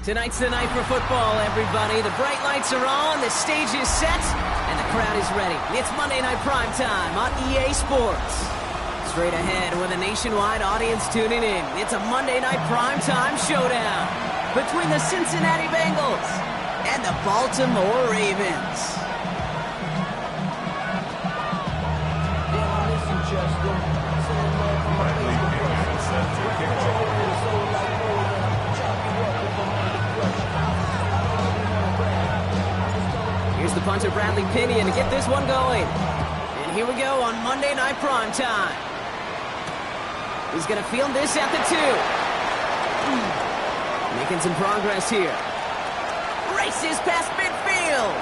Tonight's the night for football, everybody. The bright lights are on, the stage is set, and the crowd is ready. It's Monday Night Primetime on EA Sports. Straight ahead with a nationwide audience tuning in, it's a Monday Night Primetime showdown between the Cincinnati Bengals and the Baltimore Ravens. Here's the punter, Bradley Pinion, to get this one going. And here we go on Monday Night Primetime. He's going to field this at the 2. Making some progress here. Races past midfield.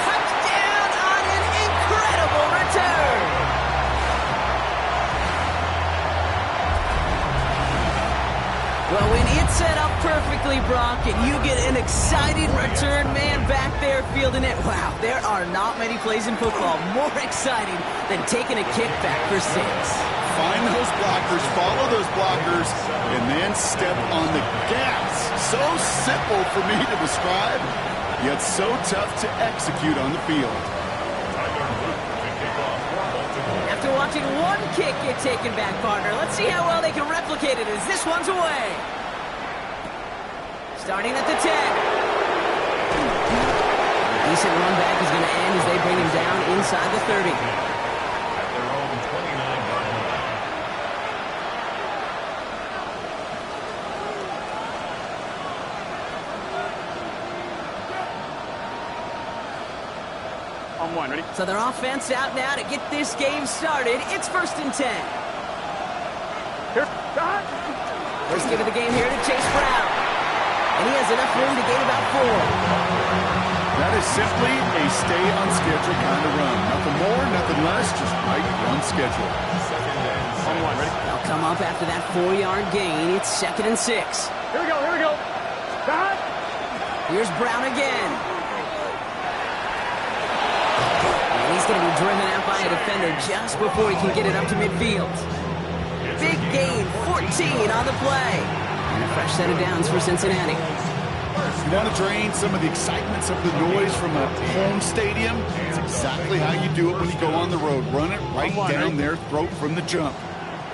Touchdown on an incredible return. Well, when it's set up perfectly, Brock, and you get an exciting return man back there fielding it, wow, there are not many plays in football more exciting than taking a kick back for 6. Find those blockers, follow those blockers, and then step on the gas. So simple for me to describe, yet so tough to execute on the field. After watching one kick get taken back, partner, let's see how well they can replicate it as this one's away. Starting at the 10. A decent run back is going to end as they bring him down inside the 30. At their own 29-yard line. On one, ready? So their offense out now to get this game started. It's 1st and 10. Here, shot. First give of the game here to Chase Brown. And he has enough room to gain about 4. That is simply a stay-on-schedule kind of run. Nothing more, nothing less, just right on schedule. On one, ready? They'll come up after that 4-yard gain. It's 2nd and 6. Here we go, here we go. Shot. Here's Brown again. And he's going to be driven out by a defender just before he can get it up to midfield. Big gain, 14 on the play. And a fresh set of downs for Cincinnati. You want to drain some of the excitement, some of the noise from a home stadium? It's exactly how you do it when you go on the road. Run it right down their throat from the jump.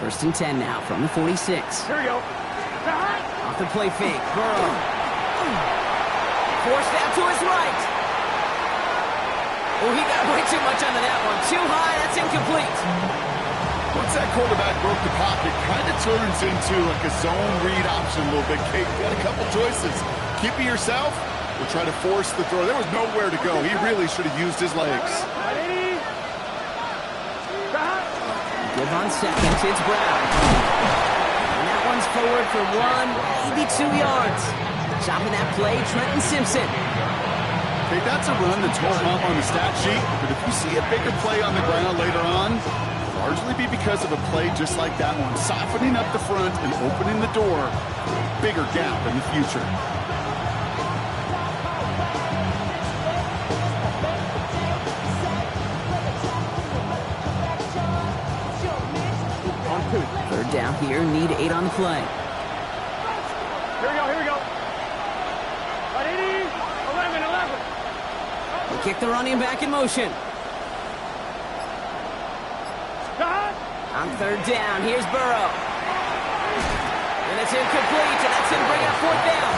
1st and 10 now from the 46. Here we go. Shot. Off the play fake, Burrow. Forced out to his right. Oh, he got way too much onto that one. Too high, that's incomplete. Once that quarterback broke the pocket, kind of turns into like a zone read option a little bit. Kate, you got a couple choices. Keep it yourself or try to force the throw. There was nowhere to go. He really should have used his legs. Give on 2nd, it's Brown. And that one's forward for 1, maybe 2 yards. Chopping that play, Trenton Simpson. Okay, that's a run that's home up on the stat sheet, but if you see a bigger play on the ground later on, largely be because of a play just like that one, softening up the front and opening the door for a bigger gap in the future. On 2. 3rd down here, need 8 on the play. Here we go, here we go. 11, 11. They kick the running back in motion. Shot. On 3rd down, here's Burrow. And it's incomplete, and that's going to bring up 4th down.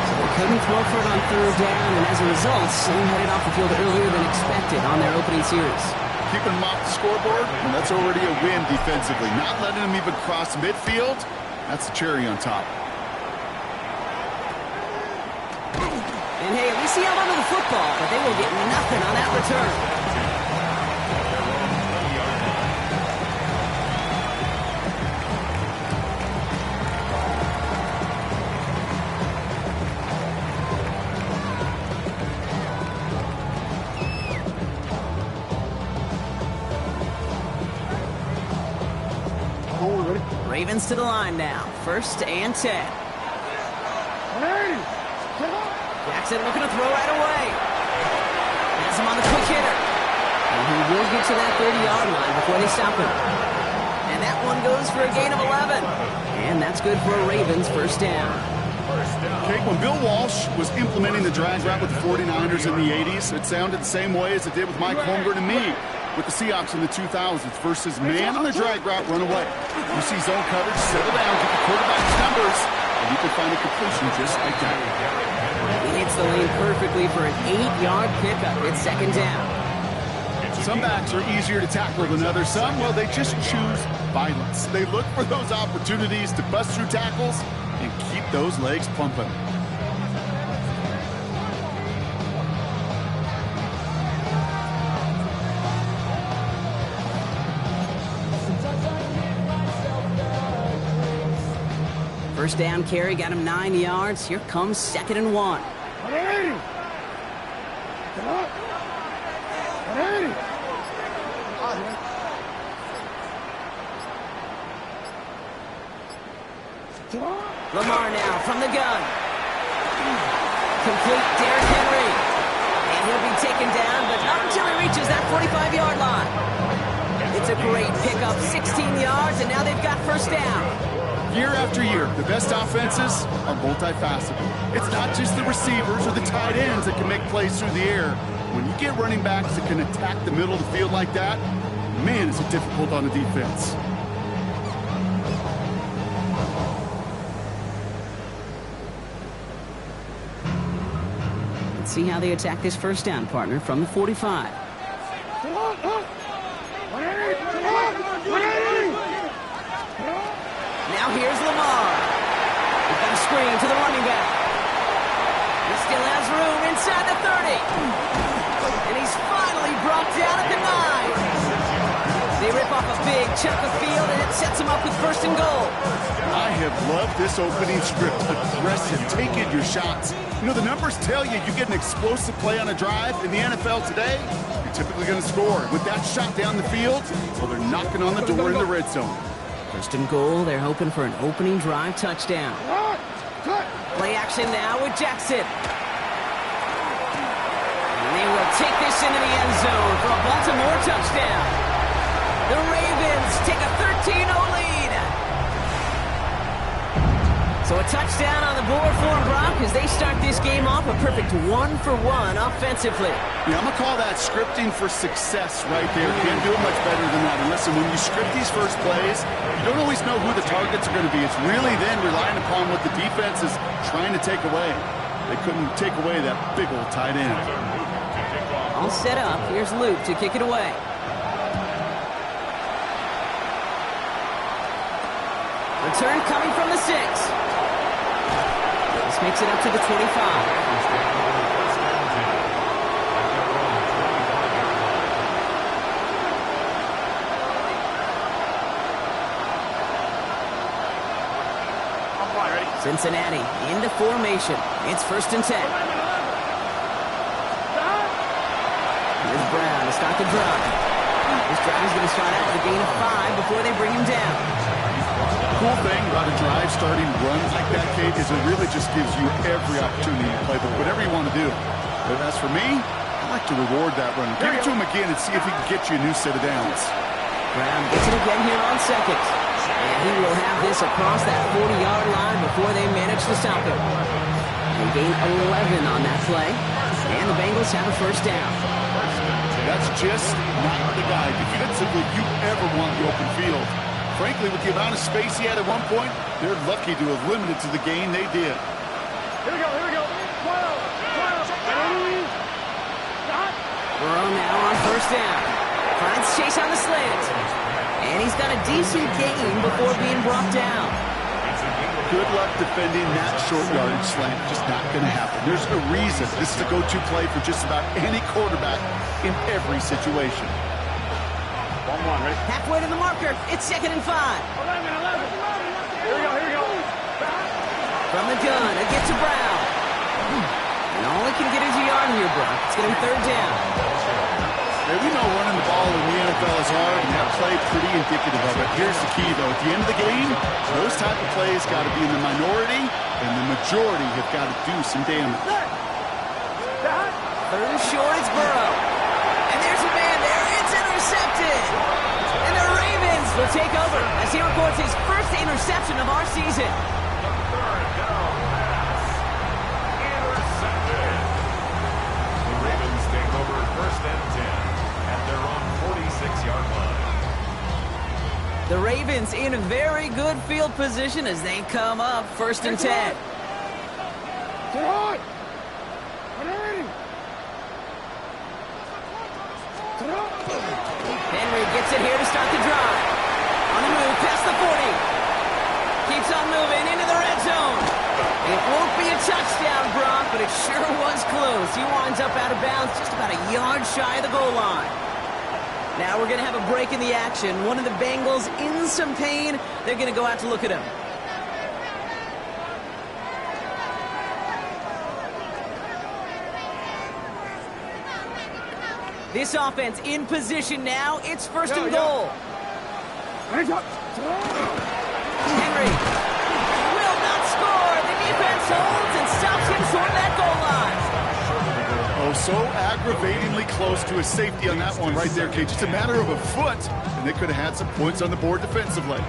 So they couldn't throw for it on 3rd down, and as a result, Sam headed off the field earlier than expected on their opening series. Keeping them off the scoreboard, and that's already a win defensively. Not letting them even cross midfield, that's the cherry on top. And hey, at least he held onto the football, but they will get nothing on that return. Ravens to the line now. 1st and 10. Jackson looking to throw right away. Has him on the quick hitter. And he will get to that 30-yard line before they stop him. And that one goes for a gain of 11. And that's good for a Ravens first down. Okay, when Bill Walsh was implementing the drag route with the 49ers in the 80s, it sounded the same way as it did with Mike Holmgren and me with the Seahawks in the 2000s versus man on the drag route, run away. You see zone coverage, settle down, get the quarterback's numbers, and you can find a completion just like that. He hits the lane perfectly for an 8-yard pickup. It's second down. Some backs are easier to tackle than others. Some, well, they just choose violence. They look for those opportunities to bust through tackles and keep those legs pumping. First down carry got him 9 yards. Here comes 2nd and 1. 180. Come on. 180. Lamar now from the gun. Complete Derrick Henry. And he'll be taken down, but not until he reaches that 45-yard line. It's a great pickup, 16 yards, and now they've got first down. Year after year, the best offenses are multifaceted. It's not just the receivers or the tight ends that can make plays through the air. When you get running backs that can attack the middle of the field like that, man, is it difficult on the defense. Let's see how they attack this first down, partner, from the 45. Come on. 180. Come on. 180. Now here's Lamar. He's got a screen to the running back. He still has room inside the 30. And he's finally brought down at the 9. They rip off a big chunk of field, and it sets him up with first and goal. I have loved this opening script. Aggressive, taking your shots. You know, the numbers tell you you get an explosive play on a drive in the NFL today, you're typically going to score. With that shot down the field, well, they're knocking on the door in the red zone. First and goal, they're hoping for an opening drive touchdown. Play action now with Jackson. And they will take this into the end zone for a Baltimore touchdown. The Ravens take a 13-0 lead. So a touchdown on the board for them, Brock, as they start this game off a perfect 1-for-1 offensively. Yeah, I'm going to call that scripting for success right there. You can't do it much better than that. And listen, when you script these first plays, you don't always know who the targets are going to be. It's really then relying upon what the defense is trying to take away. They couldn't take away that big old tight end. All set up. Here's Luke to kick it away. Return coming from the 6. This makes it up to the 25. Cincinnati into formation. It's 1st and 10. Here's Brown to start the drive. This drive is going to start out with a gain of 5 before they bring him down. Cool thing about a drive starting runs like that, Kate, is it really just gives you every opportunity to play whatever you want to do. But as for me, I like to reward that run. Give it to him again and see if he can get you a new set of downs. Brown gets it again here on 2nd. And he will have this across that 40-yard line before they manage to stop him. They gain 11 on that play. And the Bengals have a first down. That's just not the guy defensively you ever want in the open field. Frankly, with the amount of space he had at one point, they're lucky to have limited to the gain they did. Here we go. 12. Burrow now on first down. Finds Chase on the slant. And he's got a decent gain before being brought down. Good luck defending that short yardage slant. Just not going to happen. There's a reason this is a go-to play for just about any quarterback in every situation. 1-1, ready? Halfway to the marker. It's 2nd and 5. 11. Here we go. From the gun, it gets to Brown. And all he can get is a yard here, Brock. It's going to be 3rd down. Hey, we know running the ball in the NFL is hard, and that play pretty indicative of it. Here's the key, though. At the end of the game, those type of plays got to be in the minority, and the majority have got to do some damage. 3rd and short, it's Burrow. And there's a man there. It's intercepted. And the Ravens will take over as he records his first interception of our season. Third down pass. Intercepted. The Ravens take over first and 10 at their own 46-yard line. The Ravens in very good field position as they come up first and 10. Get hot! Henry gets it here to start the drive. On the move, past the 40. Keeps on moving into the red zone. It won't be a touchdown, Brock, but it sure was close. He winds up out of bounds just about a yard shy of the goal line. Now we're going to have a break in the action. One of the Bengals in some pain. They're going to go out to look at him. This offense in position now. It's first and goal. Henry will not score. The defense holds and stops him short of that goal line. Oh, so aggravatingly close to a safety on that one right there, Kate. Just a matter of a foot, and they could have had some points on the board defensively.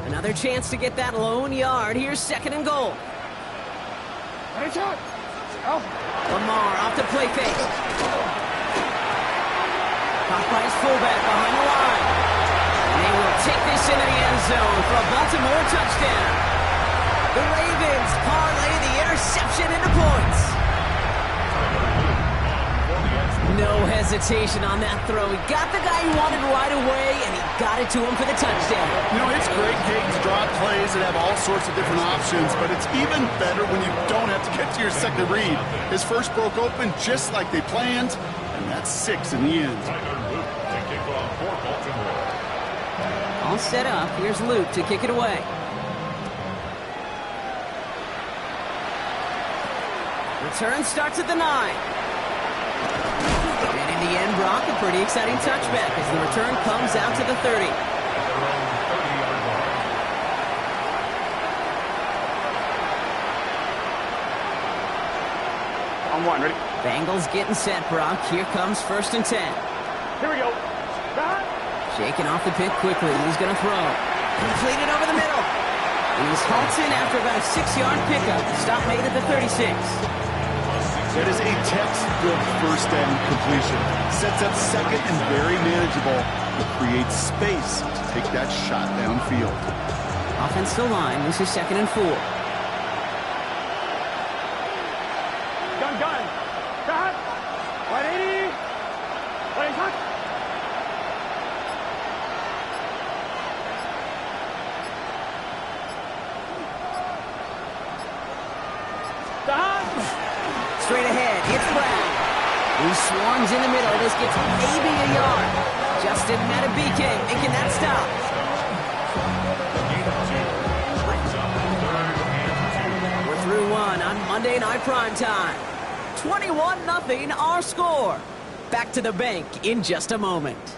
Another chance to get that lone yard. Here's second and goal. Lamar off the play fake. Caught by his fullback behind the line. And they will take this into the end zone for a Baltimore touchdown. The Ravens parlay the interception into points. No hesitation on that throw. He got the guy he wanted right away, and he got it to him for the touchdown. You know, it's great, Kate, to draw plays and have all sorts of different options, but it's even better when you don't have to get to your second read. His first broke open just like they planned, and that's 6 in the end. All set up. Here's Luke to kick it away. Return starts at the 9. And in the end, Brock, a pretty exciting touchback as the return comes out to the 30. On one, ready? Bengals getting set, Brock. Here comes first and 10. Here we go. Shaking off the pick quickly. He's going to throw. Completed over the middle. He's halts in after about a 6-yard pickup. Stop made at the 36. That is a textbook first down completion. Sets up second and very manageable. It creates space to take that shot downfield. Offensive line. This is second and 4. Gun. Cut. 180. 180. Cut. Straight ahead, it's Brown. He swarms in the middle. This gets maybe a yard. Justin Matabike making that stop. We're through one on Monday Night Primetime. 21-0 our score. Back to the bank in just a moment.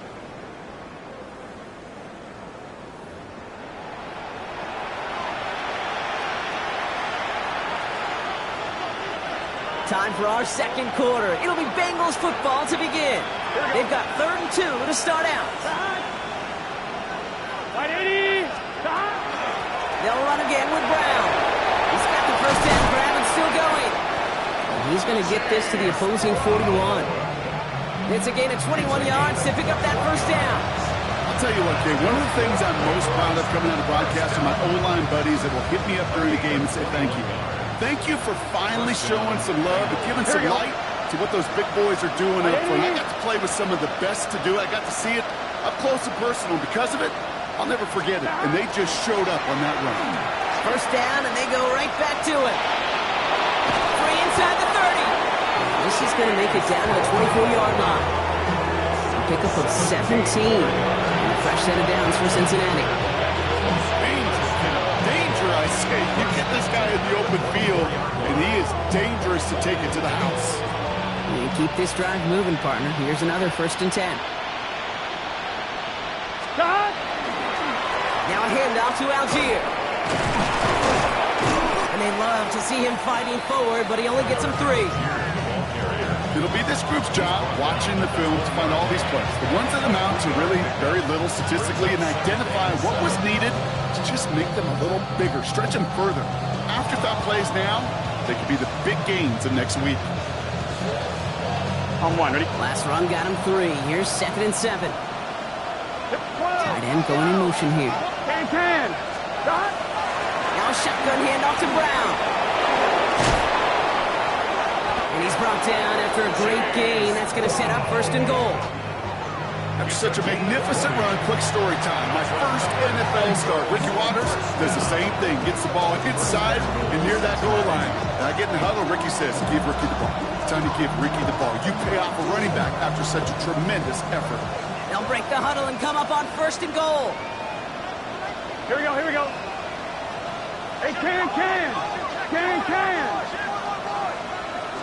Time for our second quarter. It'll be Bengals football to begin. They've got 3rd and 2 to start out. 180. They'll run again with Brown. He's got the first down grab and still going. And he's going to get this to the opposing 41. It's a gain of 21 yards to pick up that first down. I'll tell you what, Kate, one of the things I'm most proud of coming out of broadcast are my O-line buddies that will hit me up during the game and say thank you. Thank you for finally showing some love and giving some light to what those big boys are doing up front. I got to play with some of the best to do it. I got to see it up close and personal. Because of it, I'll never forget it. And they just showed up on that run. First down, and they go right back to it. 3 inside the 30. This is going to make it down to the 24-yard line. A pickup of 17. And a fresh set of downs for Cincinnati. Danger, I say. You get this guy in the open field, and he is dangerous to take it to the house. And keep this drive moving, partner. Here's another 1st and 10. handoff to Algier. And they love to see him fighting forward, but he only gets him 3. It'll be this group's job watching the film to find all these plays. The ones that amount to really very little statistically and identify what was needed to just make them a little bigger, stretch them further. Afterthought plays now, they could be the big gains of next week. On 1, ready? Last run got him 3. Here's 2nd and 7. Tight end going in motion here. Can. Dot. Now a shotgun handoff to Brown. And he's brought down after a great gain. That's going to set up 1st and goal. After such a magnificent run, quick story time. My first NFL start. Ricky Watters does the same thing. Gets the ball inside and near that goal line. And I get in the huddle. Ricky says, give Ricky the ball. It's time to give Ricky the ball. You pay off a running back after such a tremendous effort. They'll break the huddle and come up on 1st and goal. Here we go. Hey, can.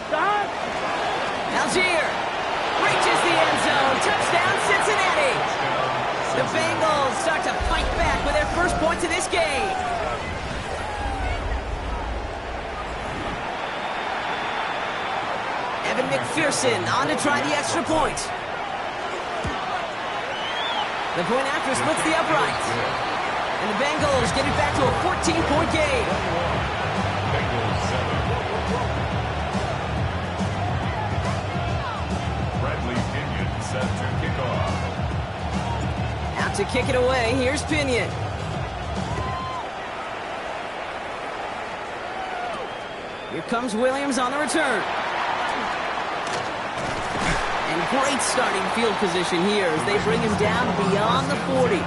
Dot. Algier reaches the end zone. Touchdown, Cincinnati. The Bengals start to fight back with their first points of this game. Evan McPherson on to try the extra point. The point after splits the uprights. And the Bengals get it back to a 14-point game. Bengals 7. Bradley Pinion set to kick off. Out to kick it away, here's Pinion. Here comes Williams on the return. And great starting field position here as they bring him down beyond the 40.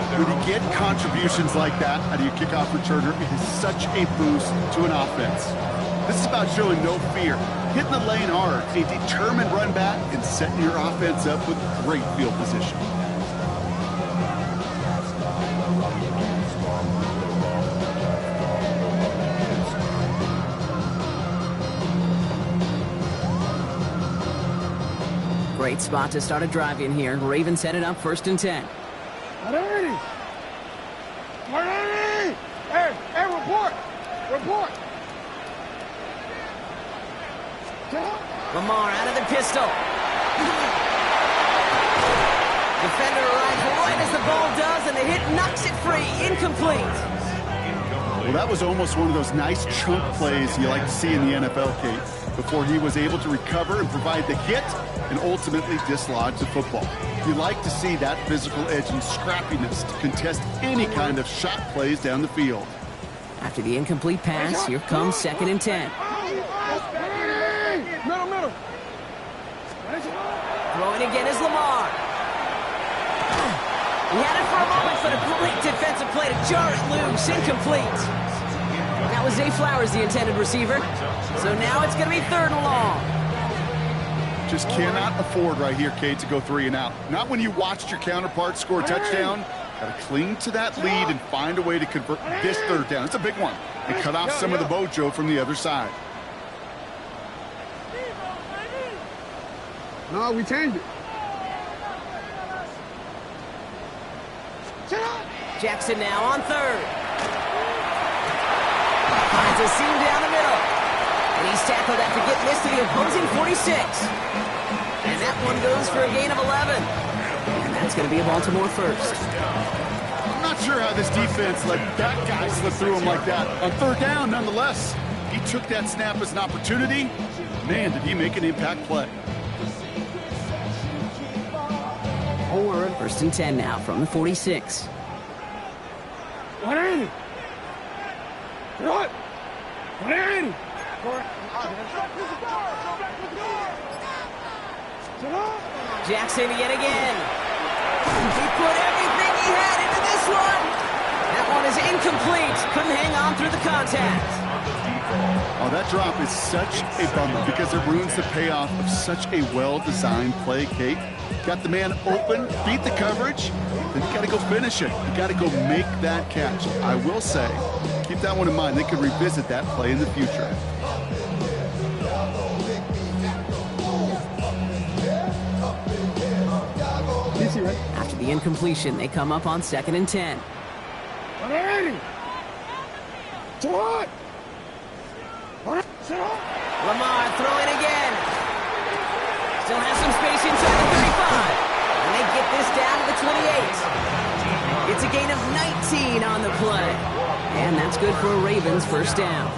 When you get contributions like that out of your kickoff returner, it is such a boost to an offense. This is about showing no fear, hitting the lane hard, a determined run back, and setting your offense up with great field position. Great spot to start a drive in here. Ravens headed up 1st and 10. Hey, report. Lamar out of the pistol. Defender arrives right as the ball does, and the hit knocks it free. Incomplete. Well, that was almost one of those nice chunk plays you like to see in the NFL, Kate, before he was able to recover and provide the hit and ultimately dislodge the football. You like to see that physical edge and scrappiness to contest any kind of shot plays down the field. After the incomplete pass, here comes 2nd and 10. Middle. Throwing again is Lamar. He had it for a moment, but a great defensive play to jar it loose. Incomplete. That was Zay Flowers, the intended receiver. So now it's going to be 3rd and long. Just cannot afford right here, Kate, to go 3 and out. Not when you watched your counterpart score a touchdown. Got to cling to that lead and find a way to convert this 3rd down. It's a big one. And cut off some of the mojo from the other side. No, we changed it. Jackson now on 3rd. Finds a seam down the middle. And he's tackled after getting this to the opposing 46. And that one goes for a gain of 11. And that's going to be a Baltimore 1st. I'm not sure how this defense let that guy slip through him like that. On 3rd down, nonetheless, he took that snap as an opportunity. Man, did he make an impact play. 1st and 10 now from the 46. Jackson yet again. He put everything he had into this one. That one is incomplete. Couldn't hang on through the contact. Oh, that drop is such a bummer because it ruins the payoff of such a well-designed play, Kate. Got the man open, beat the coverage, then you got to go finish it. You got to go make that catch. I will say, keep that one in mind. They could revisit that play in the future. After the incompletion, they come up on 2nd and 10. 180. Lamar throwing again. Still has some space inside the 35. And they get this down to the 28. It's a gain of 19 on the play. And that's good for a Ravens first down.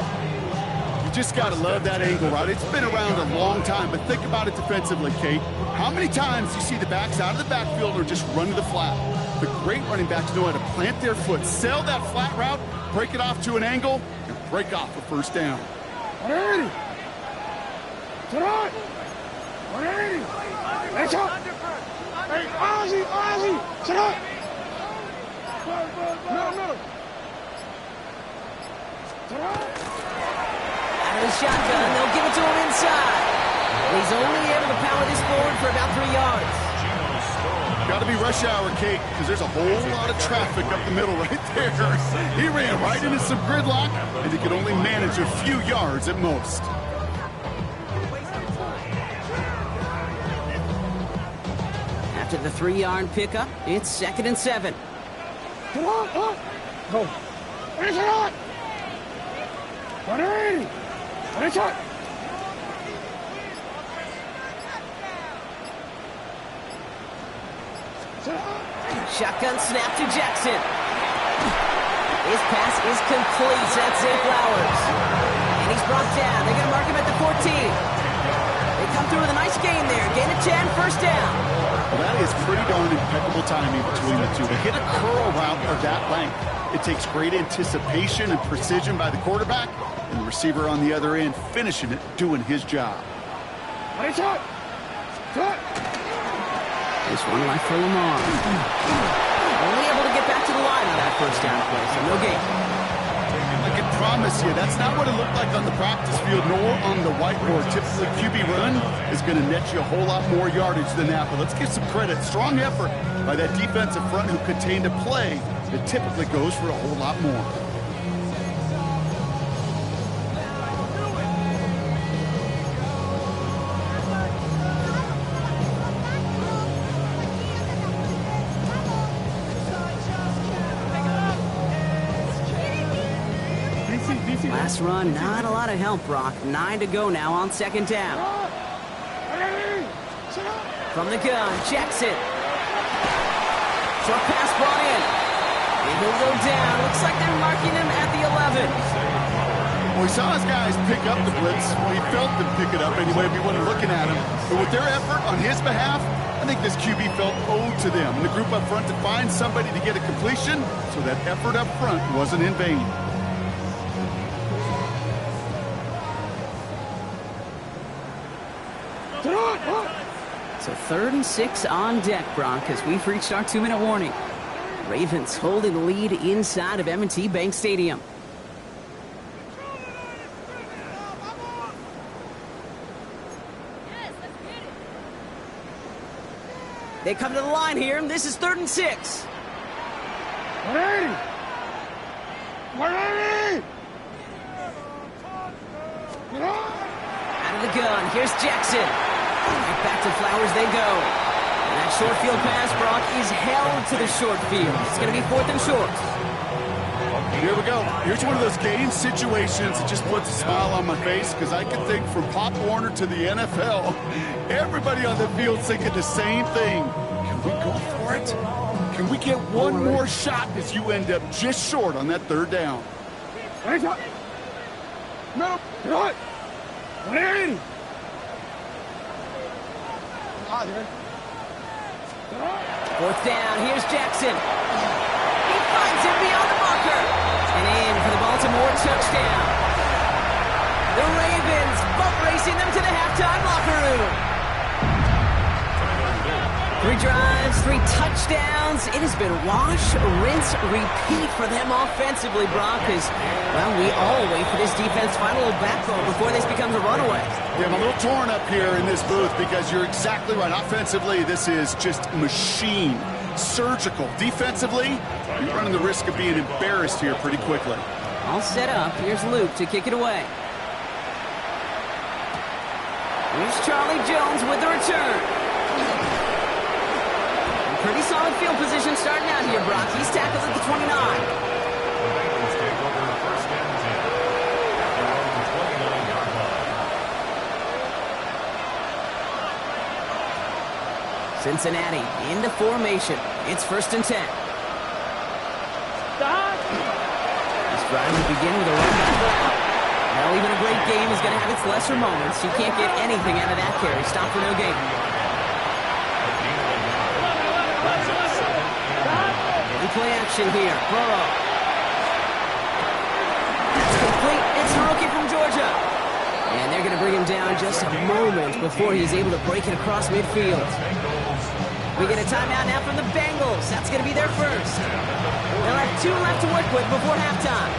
You just got to love that angle, right? It's been around a long time, but think about it defensively, Kate. How many times do you see the backs out of the backfield or just run to the flat? The great running backs know how to plant their foot, sell that flat route, break it off to an angle, and break off a first down. 180. Sit on. 180. That's up. Hey, Ozzy. Sit up. No. Sit up. Out of the shotgun, they'll give it to him inside. He's only able to power this forward for about 3 yards. Got to be rush hour, Kate, because there's a whole lot of traffic up the middle right there. He ran right into some gridlock, and he could only manage a few yards at most. After the 3-yard pickup, it's 2nd and 7. Come on. Go. Finish it on. 180. Finish it. Shotgun snap to Jackson. His pass is complete. That's Zay Flowers. And he's brought down. They're going to mark him at the 14. They come through with a nice gain there. Gain of 10, first down. Well, that is pretty darn impeccable timing between the two. To hit a curl route of that length, it takes great anticipation and precision by the quarterback, and the receiver on the other end finishing it, doing his job. Nice shot. Shot. This one left for Lamar. Only able to get back to the line on that first down play, so no gain. I can promise you, that's not what it looked like on the practice field nor on the whiteboard. Typically, QB run is going to net you a whole lot more yardage than that, but let's give some credit. Strong effort by that defensive front who contained a play that typically goes for a whole lot more. Last run, not a lot of help, Brock. 9 to go now on 2nd down. From the gun, Jackson. Short pass brought in. And he'll go down. Looks like they're marking him at the 11. Well, he saw his guys pick up the blitz. Well, he felt them pick it up anyway if he wasn't looking at him. But with their effort on his behalf, I think this QB felt owed to them. And the group up front to find somebody to get a completion, so that effort up front wasn't in vain. So 3rd and 6 on deck, Brock, as we've reached our 2-minute warning. Ravens holding the lead inside of M&T Bank Stadium. They come to the line here, and this is 3rd and 6. 180. 180. Out of the gun, here's Jackson. Right back to Flowers they go. And that short field pass, Brock, is held to the short field. It's going to be 4th and short. Here we go. Here's one of those game situations that just puts a smile on my face, because I can think from Pop Warner to the NFL, everybody on the field thinking the same thing. Can we go for it? Can we get one more shot as you end up just short on that 3rd down? Nice shot. No. Good. 180. 4th down, here's Jackson. He finds him beyond the marker. And in for the Baltimore touchdown. The Ravens boat racing them to the halftime locker room. 3 drives, 3 touchdowns. It has been wash, rinse, repeat for them offensively, Brock, as, well, we all wait for this defense final backbone before this becomes a runaway. Yeah, I'm a little torn up here in this booth, because you're exactly right. Offensively, this is just machine, surgical. Defensively, you're running the risk of being embarrassed here pretty quickly. All set up. Here's Luke to kick it away. Here's Charlie Jones with the return. Pretty solid field position starting out here, Brock. He's tackled at the 29. Cincinnati into formation. It's 1st and 10. This drive will begin with a run by Brown. Well, even a great game is going to have its lesser moments. You can't get anything out of that carry. Stop for no gain. Play action here. Burrow. It's complete. It's the rookie from Georgia. And they're going to bring him down just a moment before he's able to break it across midfield. We get a timeout now from the Bengals. That's going to be their first. They'll have 2 left to work with before halftime.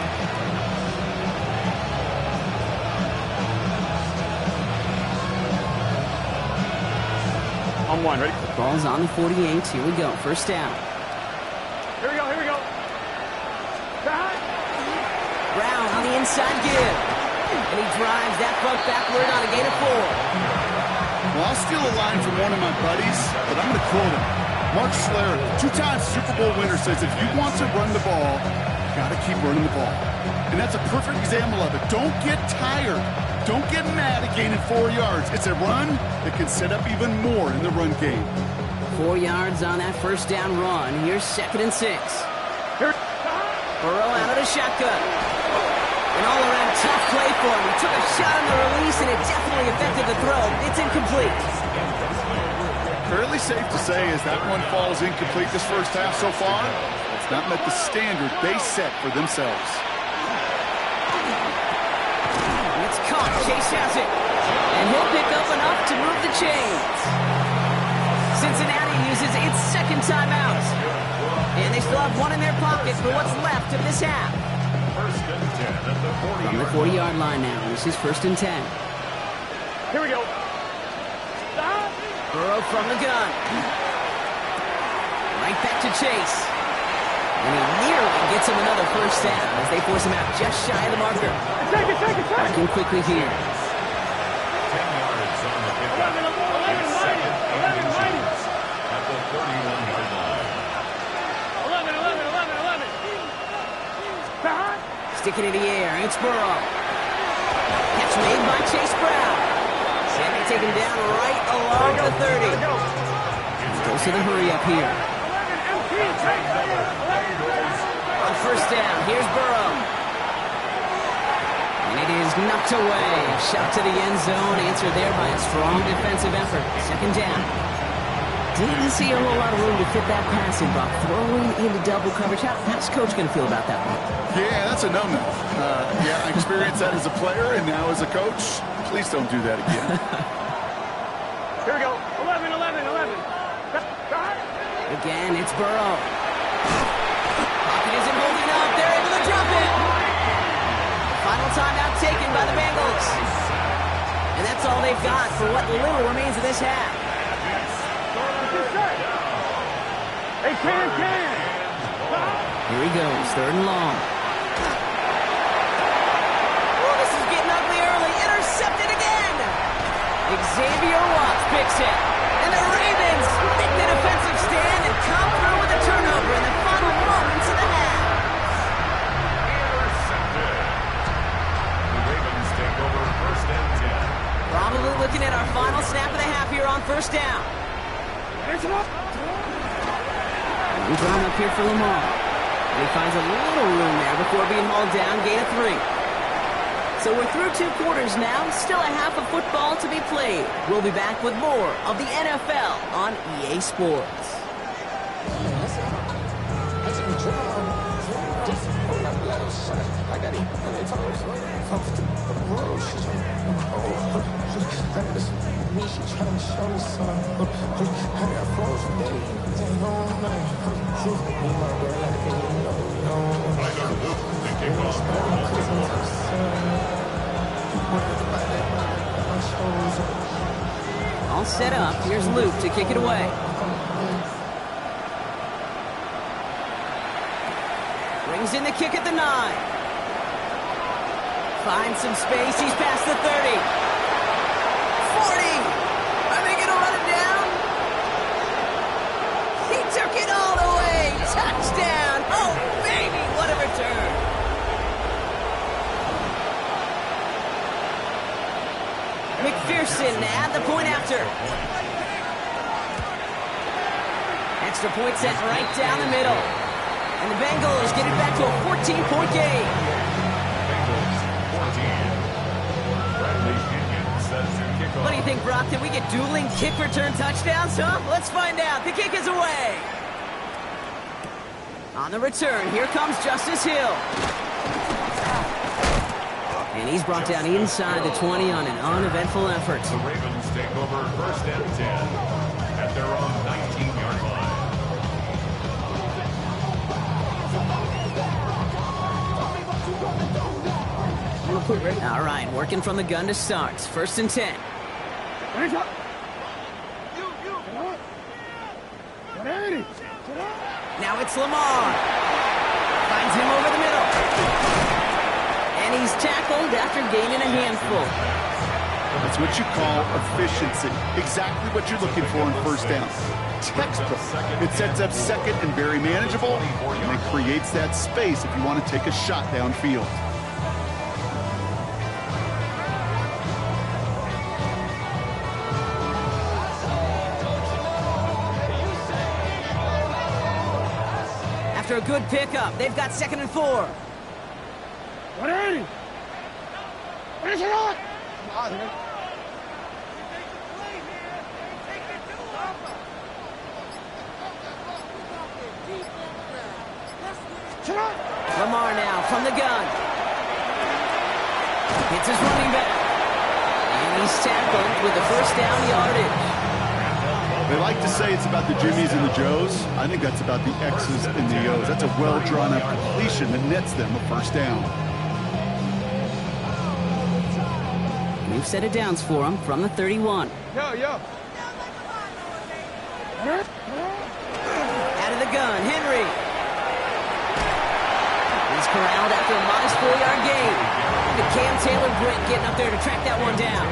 On 1, ready? Ball's on the 48. Here we go. 1st down. Here we go, here we go. Brown on the inside give. And he drives that puck backward on a gain of 4. Well, I'll steal a line from one of my buddies, but I'm going to quote him. Mark Schler, 2-time Super Bowl winner, says if you want to run the ball, you got to keep running the ball. And that's a perfect example of it. Don't get tired. Don't get mad at gaining 4 yards. It's a run that can set up even more in the run game. 4 yards on that 1st down run. Here's 2nd and 6. Burrow out of the shotgun. An all-around tough play for him. He took a shot on the release, and it definitely affected the throw. It's incomplete. Fairly safe to say as that one falls incomplete this first half so far, it's not met the standard they set for themselves. It's caught. Chase has it. And he'll pick up enough to move the chains. Cincinnati uses its 2nd timeout. And they still have 1 in their pocket for what's left of this half. 1st and 10 at the 40. From the 40-yard line now. This is 1st and 10. Here we go. Burrow from the gun. Right back to Chase. And he nearly gets him another 1st down as they force him out just shy of the marker. Take it. Working quickly here. 10 yards on the pickup. 11, At the 31-yard line. 11. Sticking in the air. It's Burrow. Catch made by Chase Brown. And they take him down right along the 30. Goes to the hurry up here. On 1st down, here's Burrow. And it is knocked away. Shot to the end zone, answered there by a strong defensive effort. 2nd down. Didn't see a whole lot of room to fit that passing block. Throwing into double coverage. How's Coach going to feel about that one? Yeah, that's a no-no. I experienced that as a player and now as a coach. Please don't do that again. Here we go. 11. Again, it's Burrow. Pocket isn't holding up. They're able to drop it. Final timeout taken by the Bengals. And that's all they've got for what little remains of this half. Hey, can. Here he goes, 3rd and long. Oh, this is getting ugly early. Intercepted again. Xavier Watts picks it. And the Ravens make the defensive stand and come through with a turnover in the final moments of the half. Intercepted. The Ravens take over 1st and 10. Probably looking at our final snap of the half here on 1st down. We drawn up here for Lamar. And he finds a little room there before being hauled down, gain of 3. So we're through 2 quarters now, still a half of football to be played. We'll be back with more of the NFL on EA Sports. All set up. Here's Luke to kick it away. Brings in the kick at the 9. Finds some space. He's past the 30. 40. Are they going to run it down? He took it all the way. Touchdown. Oh, baby, what a return. McPherson at the point after. extra point set right down the middle. And the Bengals get it back to a 14-point game. Bengals 14. Bradley Pinion sets the kickoff. What do you think, Brock? Did we get dueling kick return touchdowns, huh? Let's find out. The kick is away. On the return, here comes Justice Hill. And he's brought down inside the 20 on an uneventful effort. The Ravens take over first and 10 at their own 19-yard line. All right, working from the gun to start. First and 10. Now it's Lamar. Finds him over the middle. And he's tackled after gaining a handful. That's what you call efficiency. Exactly what you're looking for in first down. Textbook. It sets up second and very manageable, and it creates that space if you want to take a shot downfield. After a good pickup, they've got second and 4. Lamar now from the gun. Hits his running back. And he's tackled with the first down yardage. They like to say it's about the Jimmies and the Joes. I think that's about the X's and the O's. That's a well-drawn-up completion that nets them a first down. New set of downs for him from the 31. Yo. Out of the gun, Henry. He's corralled after a modest 4-yard gain. The Cam Taylor-Britt getting up there to track that one down.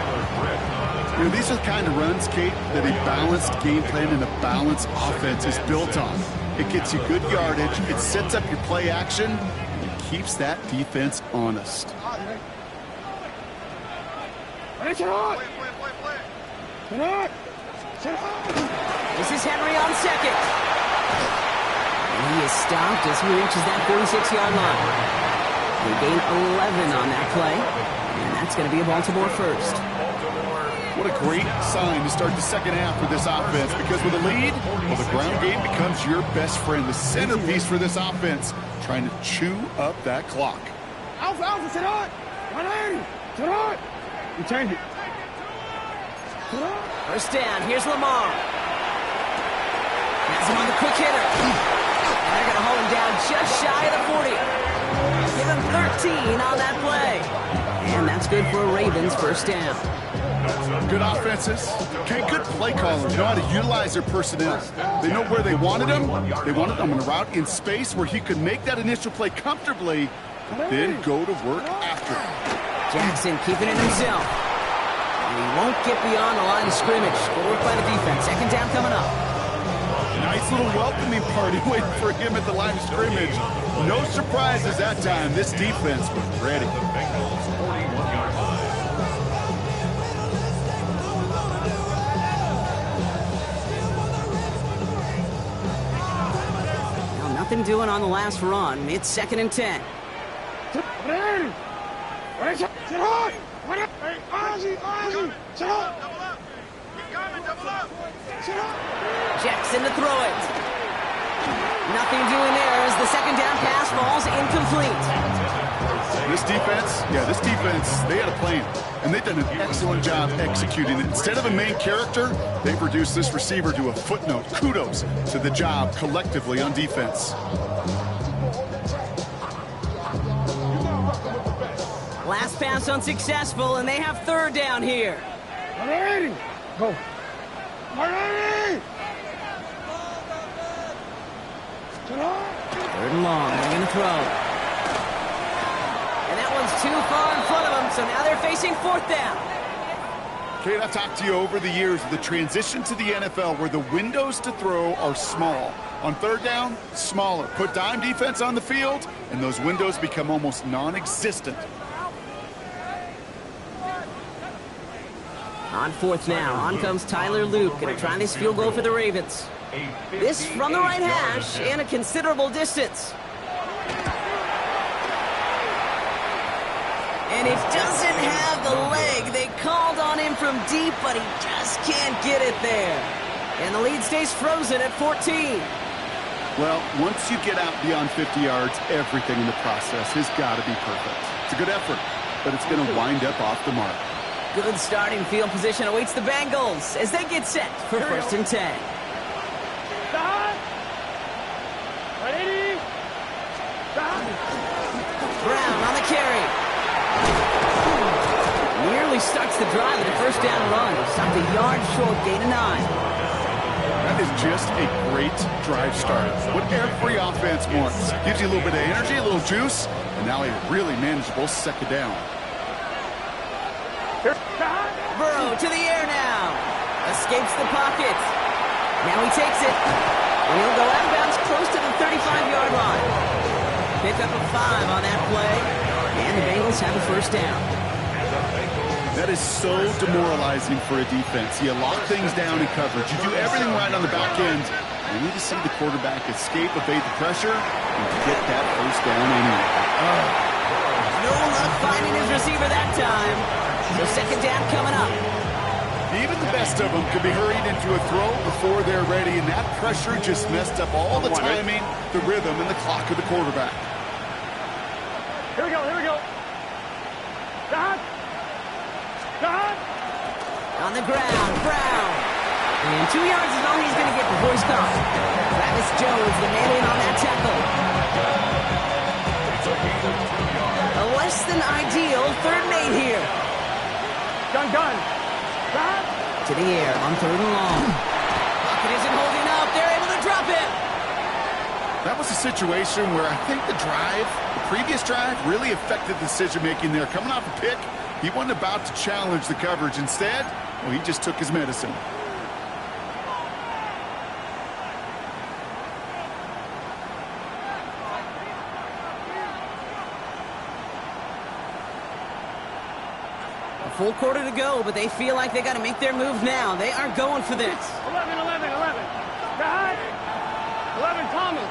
You know, these are the kind of runs, Kate, that a balanced game plan and a balanced offense is built on. It gets you good yardage, it sets up your play action, and it keeps that defense honest. This is Henry on second. And he is stopped as he reaches that 46-yard line. They gain 11 on that play, and that's going to be a Baltimore first. What a great sign to start the second half for this offense, because with a lead, well, the ground game becomes your best friend, the centerpiece for this offense, trying to chew up that clock. Alpha, sit on! 180! Sit on! You change it. First down, here's Lamar. Has him on the quick hitter. And they're going to hold him down just shy of the 40. Give him 13 on that play. And that's good for a Ravens first down. Good offenses. Okay, good play callers. Know how to utilize their personnel. They know where they wanted him. They wanted him on a route in space where he could make that initial play comfortably, then go to work after it. Jackson keeping it himself. And he won't get beyond the line of scrimmage. Good work by the defense. Second down coming up. Nice little welcoming party waiting for him at the line of scrimmage. No surprises that time. This defense was ready. The Bengals 41-yard line. Well, nothing doing on the last run. It's second and 10. Jackson to throw it. Nothing doing there as the second down pass falls incomplete. This defense, they had a plan, and they've done an excellent job executing it. Instead of a main character, they've reduced this receiver to a footnote. Kudos to the job collectively on defense. Last pass unsuccessful, and they have third down here. 180! Go. 180! Third and long, they're going to throw. And that one's too far in front of them, so now they're facing fourth down. Kate, I've talked to you over the years of the transition to the NFL where the windows to throw are small. On third down, smaller. Put dime defense on the field, and those windows become almost non-existent. On fourth now, on comes Tyler Luke, going to try this field goal for the Ravens. This from the right hash and a considerable distance. And it doesn't have the leg. They called on him from deep, but he just can't get it there. And the lead stays frozen at 14. Well, once you get out beyond 50 yards, everything in the process has got to be perfect. It's a good effort, but it's going to wind up off the mark. Good starting field position awaits the Bengals as they get set for 1st and 10. Brown on the carry. Nearly starts the drive with a 1st down run. Stopped a yard short, gain of 9. That is just a great drive start. What every offense wants. Gives you a little bit of energy, a little juice, and now a really manageable 2nd down. Burrow to the air now. Escapes the pocket. Now he takes it. And he'll go out of bounds close to the 35-yard line. Pick up a 5 on that play. And the Bengals have a 1st down. That is so demoralizing for a defense. You lock things down in coverage. You do everything right on the back end. You need to see the quarterback escape, evade the pressure, and get that 1st down anyway. No luck finding his receiver that time. So 2nd down coming up. Even the best of them could be hurried into a throw before they're ready, and that pressure just messed up all the timing, the rhythm, and the clock of the quarterback. Here we go, here we go. On the ground, Brown. And 2 yards is all he's going to get before he's caught. Travis Jones, the man in on that tackle. A less than ideal 3rd and 8 here. Gun. To the air on 3rd and long. Pocket isn't holding up. They're able to drop it. That was a situation where I think the previous drive, really affected the decision-making there. Coming off a pick, he wasn't about to challenge the coverage. Instead, well, he just took his medicine. A full quarter to go, but they feel like they got to make their move now. They are going for this. 11. 11, Thomas.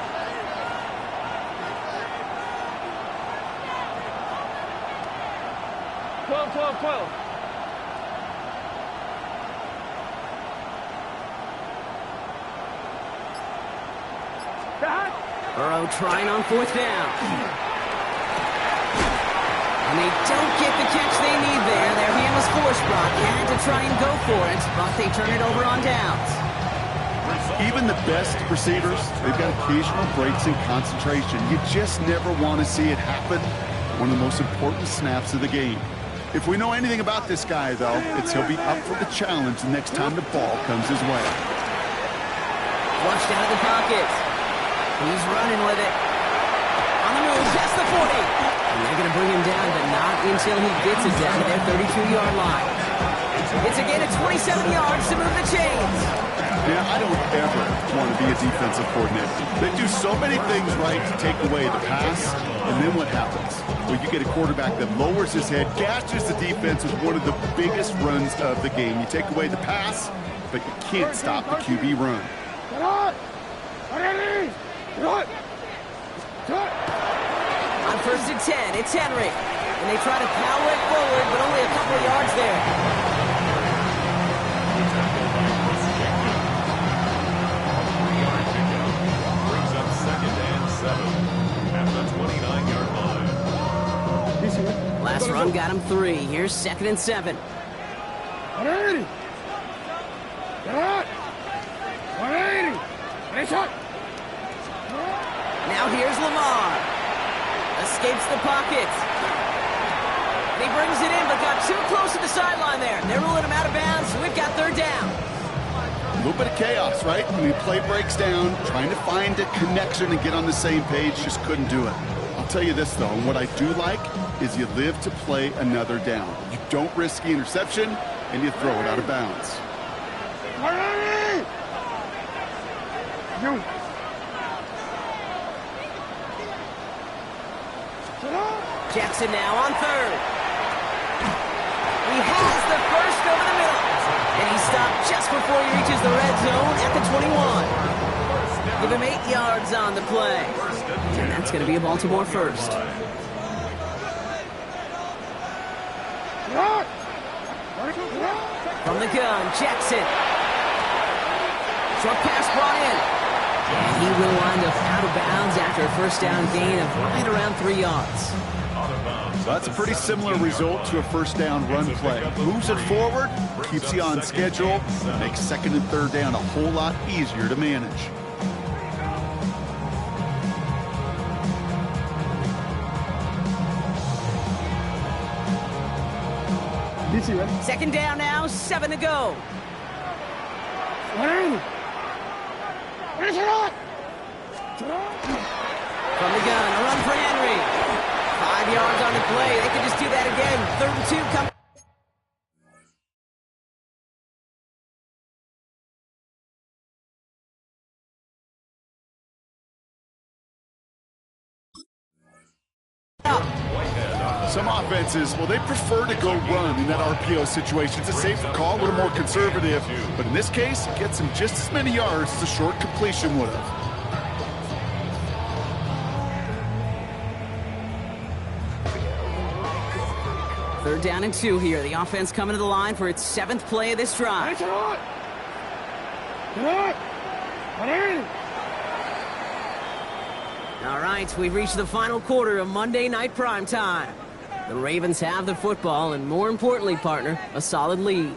12. Burrow trying on 4th down. And they don't get the catch they need there. Their hand was forced, Brock. Had to try and go for it, but they turn it over on downs. Even the best receivers, they've got occasional breaks in concentration. You just never want to see it happen. One of the most important snaps of the game. If we know anything about this guy, though, it's he'll be up for the challenge the next time the ball comes his way. Flushed out of the pocket. He's running with it. On the move, past the 40. And they're going to bring him down, but not until he gets it down to their 32-yard line. It's a gain of 27 yards to move the chains. Yeah, I don't ever want to be a defensive coordinator. They do so many things right to take away the pass, and then what happens? Well, you get a quarterback that lowers his head, gashes the defense with one of the biggest runs of the game. You take away the pass, but you can't stop the QB run. On 1st and 10, it's Henry. And they try to power it forward, but only a couple of yards there. Last run got him 3. Here's 2nd and 7. Now here's Lamar. Escapes the pocket. And he brings it in, but got too close to the sideline there. They're ruling him out of bounds, so we've got 3rd down. A little bit of chaos, right? When the play breaks down, trying to find a connection and get on the same page, just couldn't do it. I'll tell you this, though, and what I do like is you live to play another down. You don't risk the interception, and you throw it out of bounds. Jackson now on 3rd. He has the first over the middle. And he stopped just before he reaches the red zone at the 21. Give him 8 yards on the play. And that's going to be a Baltimore first. From the gun, Jackson. Short pass brought in. And he will wind up out of bounds after a first down gain of right around 3 yards. That's a pretty similar result to a first down run play. Moves it forward, keeps you on schedule, makes second and third down a whole lot easier to manage. Second down now, 7 to go. From the gun, a run for Henry. 5 yards on the play. They could just do that again. 3rd and 2 come. Some offenses, well, they prefer to go run in that RPO situation. It's a safer call, a little more conservative. But in this case, it gets him just as many yards as a short completion would have. Third down and 2 here. The offense coming to the line for its 7th play of this drive. All right, we've reached the final quarter of Monday Night Primetime. The Ravens have the football and, more importantly, partner, a solid lead.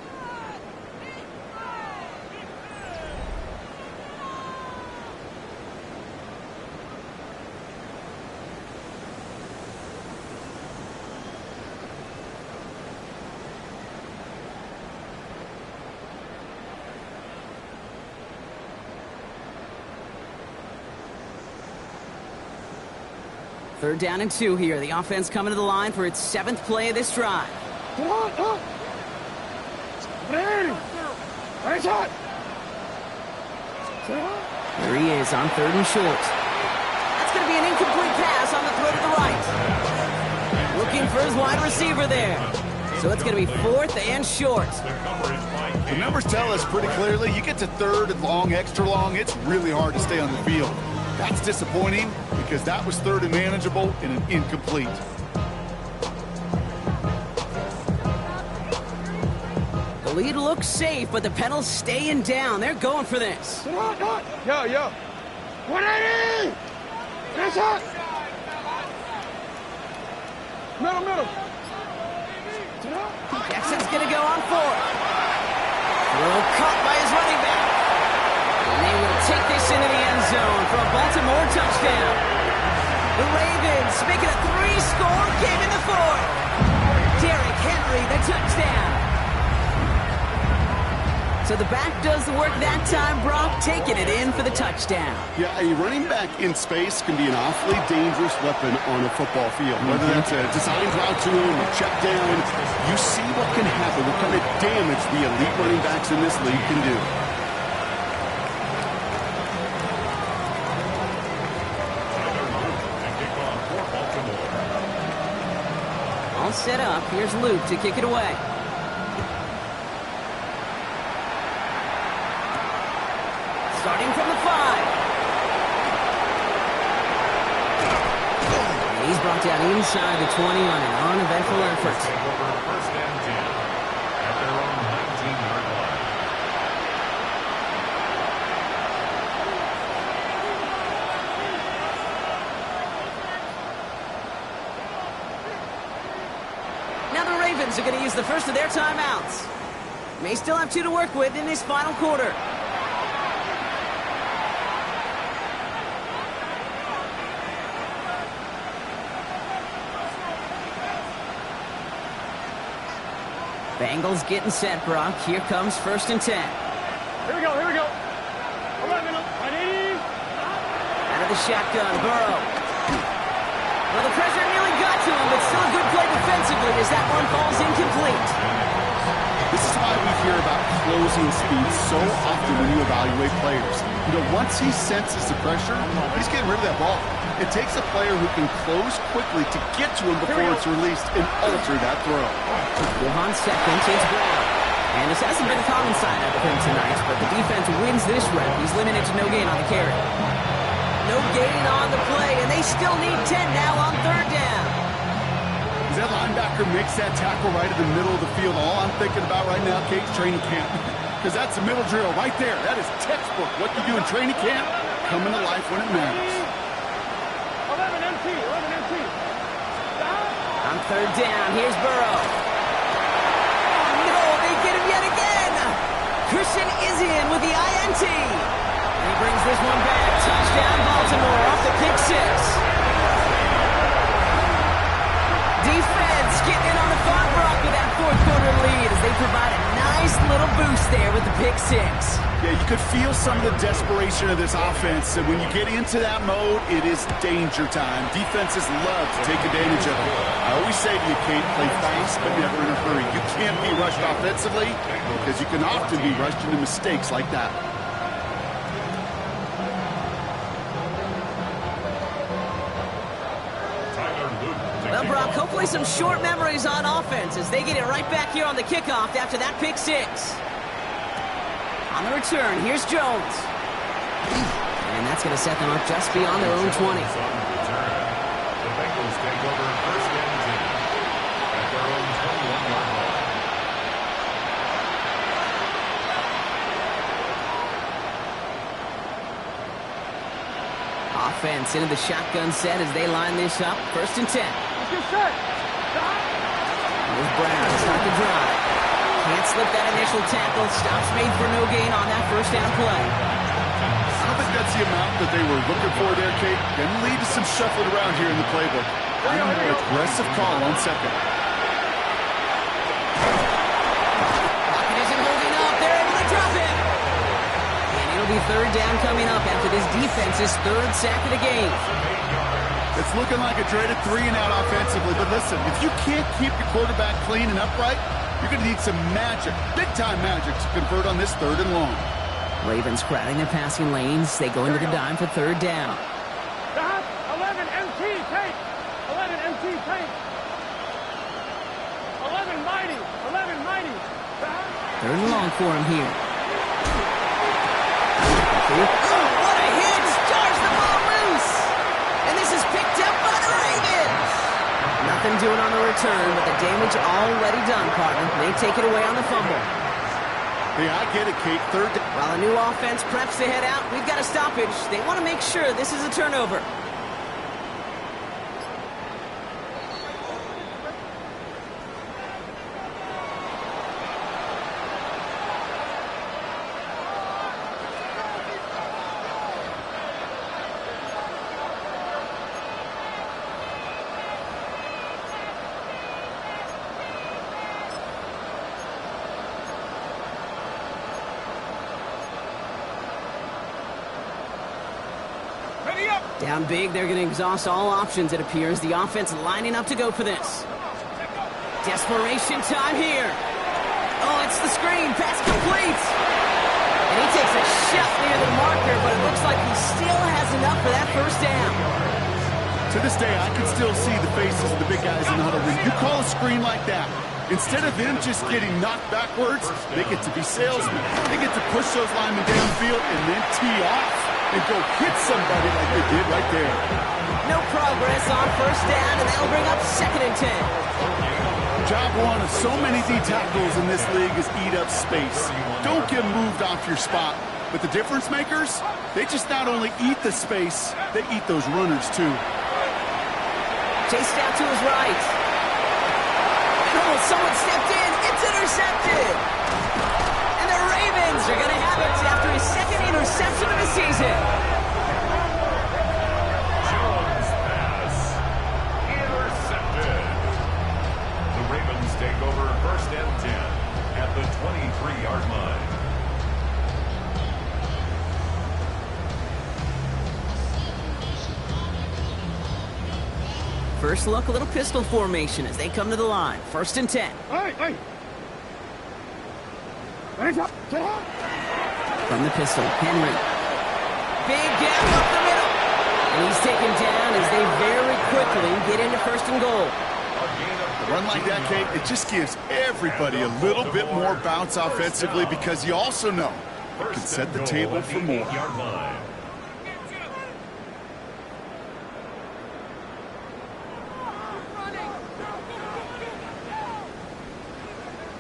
Third down and 2 here. The offense coming to the line for its 7th play of this drive. There he is on 3rd and short. That's going to be an incomplete pass on the throw to the right. Looking for his wide receiver there. So it's going to be 4th and short. The numbers tell us pretty clearly, you get to 3rd and long, extra long, it's really hard to stay on the field. That's disappointing because that was 3rd and manageable and an incomplete. The lead looks safe, but the pedal's staying down. They're going for this. Yo. 180! Finish up! Middle. Jackson's going to go on 4th. Throw caught by his running back. And they will take this into the end zone for a Baltimore touchdown. The Ravens making a 3-score game in the 4th. Derrick Henry, the touchdown. So the back does the work that time, Brock, taking it in for the touchdown. Yeah, a running back in space can be an awfully dangerous weapon on a football field. Whether that's a designed route to him, a check down, you see what can happen, what kind of damage the elite running backs in this league can do. All set up. Here's Luke to kick it away. Starting from the 5. And he's brought down inside the 20 on an uneventful effort. First and 10 at their own 19-yard line. Now the Ravens are going to use the first of their timeouts. May still have 2 to work with in this final quarter. Bengals getting set, Brock. Here comes 1st and 10. Here we go. 180. Out of the shotgun, Burrow. Well, the pressure nearly got to him, but still a good play defensively as that one falls incomplete. This is why we hear about closing speed so often when you evaluate players. You know, once he senses the pressure, he's getting rid of that ball. It takes a player who can close quickly to get to him before it's released and alter that throw. Johan second, it's Brown. And this hasn't been the common side of him tonight, but the defense wins this rep. He's limited to no gain on the carry. No gain on the play, and they still need 10 now on third down. As that linebacker makes that tackle right in the middle of the field, all I'm thinking about right now, Kate's training camp. Because that's a middle drill right there. That is textbook. What you do in training camp, coming to life when it matters. 11 MT. On third down, here's Burrow. Oh, no, they get him yet again. Christian is in with the INT. And he brings this one back. Touchdown, Baltimore, off the kick six. Defense getting in on the Fog Rock with that fourth quarter lead as they provide a nice little boost there with the pick six. Yeah, you could feel some of the desperation of this offense. And when you get into that mode, it is danger time. Defenses love to take advantage of it. I always say to you, Kate, play fast but never in a hurry. You can't be rushed offensively because you can often be rushed into mistakes like that. Well, Brock, hopefully some short memories on offense as they get it right back here on the kickoff after that pick six. On the return, here's Jones. And that's going to set them up just beyond their own 20. The Bengals take over first and 10 at their own 21-yard line. Offense into the shotgun set as they line this up. First and 10. Get set. Here's Brown to start the drive. Can't slip that initial tackle. Stops made for no gain on that first down play. I don't think that's the amount that they were looking for there, Kate. Going to lead to some shuffling around here in the playbook. Kind of more aggressive call on second. Pocket isn't holding up. They're able to drop him. And it'll be third down coming up after this defense's third sack of the game. It's looking like a dreaded 3-and-out offensively. But listen, if you can't keep your quarterback clean and upright, you're going to need some magic, big-time magic, to convert on this third and long. Ravens crowding their passing lanes. They go into the dime for third down. 11 MT, take. 11 MT, take. 11 mighty. Third and long for him here. Oh, what a hit! Stars the ball loose! And this is picked up by the Ravens! Nothing doing on the return, but the damage already done, partner. They take it away on the fumble. Yeah, I get it, Kate. Third down. While a new offense preps to head out, we've got a stoppage. They want to make sure this is a turnover. Down big, they're going to exhaust all options, it appears. The offense lining up to go for this. Desperation time here. Oh, it's the screen. Pass complete. And he takes a shot near the marker, but it looks like he still has enough for that first down. To this day, I can still see the faces of the big guys in the huddle. When you call a screen like that, instead of them just getting knocked backwards, they get to be salesmen. They get to push those linemen downfield and then tee off and go hit somebody like they did right there. No progress on first down, and that'll bring up second and 10. Job one of so many D tackles in this league is eat up space. Don't get moved off your spot. But the difference makers, they just not only eat the space, they eat those runners too. Chased out to his right. Oh, someone stepped in. It's intercepted. And the Ravens are going to have it after his second interception of the season. Jones pass. Intercepted. The Ravens take over first and 10 at the 23-yard line. First look, a little pistol formation as they come to the line. First and 10. Hey. From the pistol, Henry. Big gap up the middle. And he's taken down as they very quickly get into first and goal. A run like that, Kate, it just gives everybody a little bit more bounce offensively because you also know it can set the table for more.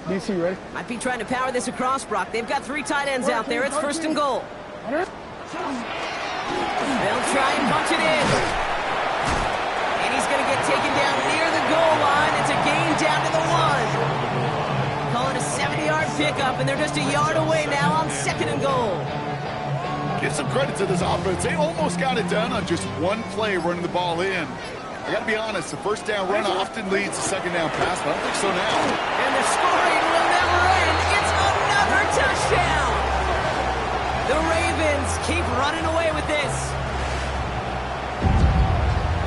DC, ready? Might be trying to power this across, Brock. They've got 3 tight ends out there. It's 1st and goal. They'll try and punch it in. And he's going to get taken down near the goal line. It's a gain down to the 1. Call it a 70-yard pickup, and they're just a yard away now on 2nd and goal. Give some credit to this offense. They almost got it done on just one play running the ball in. I got to be honest, the 1st down run often leads to 2nd down pass, but I don't think so now. And the scoring will never end. It's another touchdown. The Ravens keep running away with this.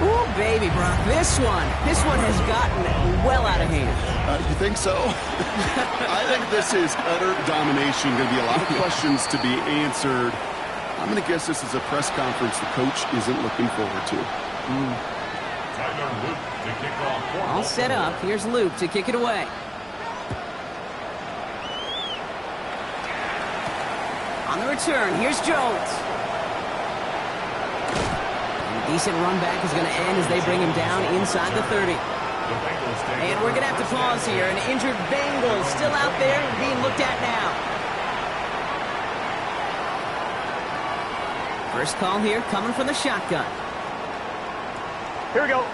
Ooh, baby, Brock, this one has gotten well out of hand. You think so? I think this is utter domination. Going to be a lot of questions to be answered. I'm going to guess this is a press conference the coach isn't looking forward to. All set up. Here's Luke to kick it away. On the return, here's Jones. And a decent run back is going to end as they bring him down inside the 30. And we're going to have to pause here. An injured Bengals still out there being looked at now. First call here coming from the shotgun. Here we go.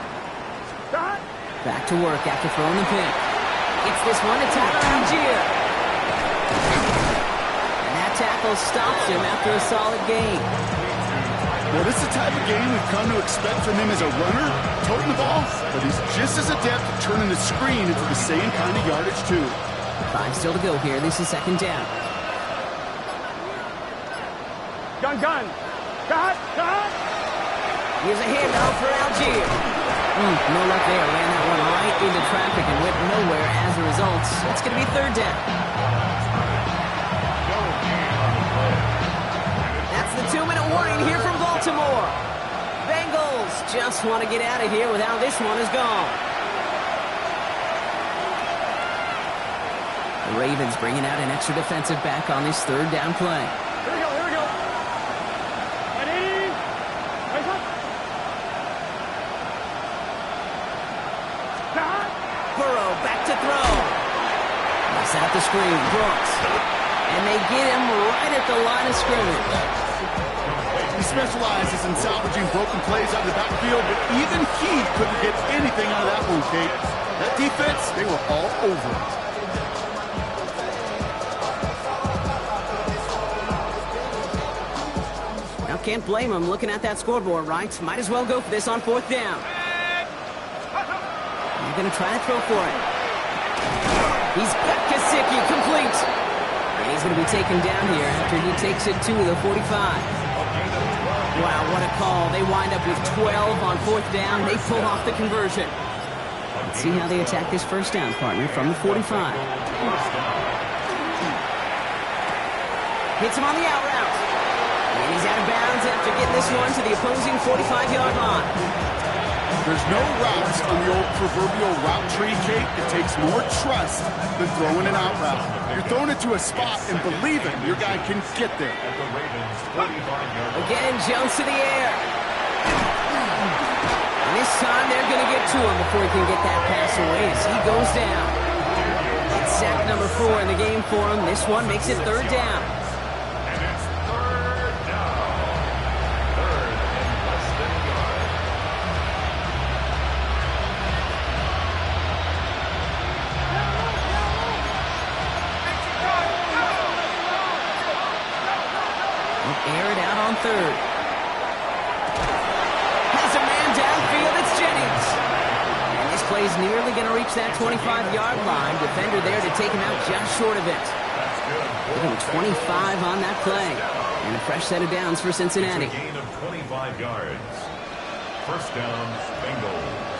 Back to work after throwing the pick. It's this one to Tyler Algier. And that tackle stops him after a solid gain. Well, this is the type of game we've come to expect from him as a runner, toting the ball, but he's just as adept at turning the screen into the same kind of yardage, too. 5 still to go here. This is 2nd down. Gun. Cut. Here's a handoff for Algier. No luck there. Ran that one right into traffic and went nowhere as a result. It's going to be 3rd down. That's the 2-minute warning here from Baltimore. Bengals just want to get out of here with how this one is gone. The Ravens bringing out an extra defensive back on this 3rd down play. Here we go. Ready? Raise up. Burrow back to throw. They set up the screen. Brooks. And they get him right at the line of scrimmage. He specializes in salvaging broken plays out of the backfield, but even he couldn't get anything out of that one, Kate. That defense, they were all over it. Now can't blame him looking at that scoreboard, right? Might as well go for this on 4th down. They're going to try to throw for it. He's got Kasicki complete. And he's going to be taken down here after he takes it to the 45. Wow, what a call. They wind up with 12 on 4th down. They pull off the conversion. Let's see how they attack this 1st down, partner, from the 45. Hits him on the out route. And he's out of bounds after getting this one to the opposing 45-yard line. There's no routes on the old proverbial route tree, Kate. It takes more trust than throwing an out route. You're throwing it to a spot and believing your guy can get there. Again, Jones to the air. And this time they're going to get to him before he can get that pass away as he goes down. It's sack number 4 in the game for him. This one makes it 3rd down. Air it out on 3rd. Has a man downfield. It's Jennings. And this play's nearly going to reach that 25-yard line. Defender there to take him out just short of it. Give him 25 on that play. And a fresh set of downs for Cincinnati. It's a gain of 25 yards. 1st down, Bengals.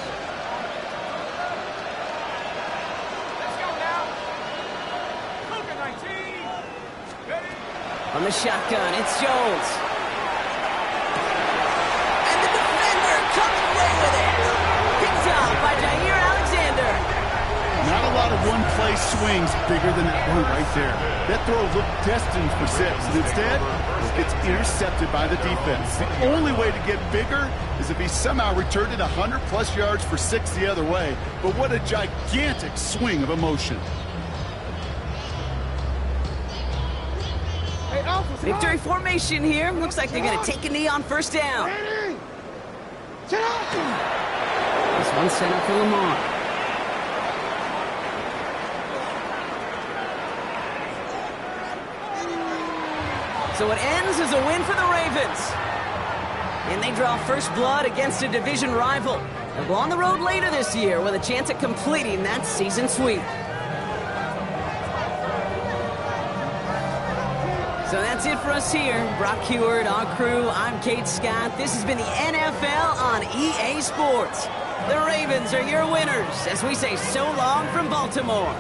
On the shotgun, it's Jones. And the defender comes away with it. Picked up by Jair Alexander. lot of one-play swings bigger than that one right there. That throw looked destined for 6, and instead, it gets intercepted by the defense. The only way to get bigger is if he somehow returned it 100-plus yards for 6 the other way. But what a gigantic swing of emotion. Victory formation here. Looks like they're going to take a knee on first down. This one's set up for Lamar. So it ends as a win for the Ravens. And they draw first blood against a division rival. They'll go on the road later this year with a chance at completing that season sweep. So that's it for us here. Brock Heward, our crew, I'm Kate Scott. This has been the NFL on EA Sports. The Ravens are your winners as we say so long from Baltimore.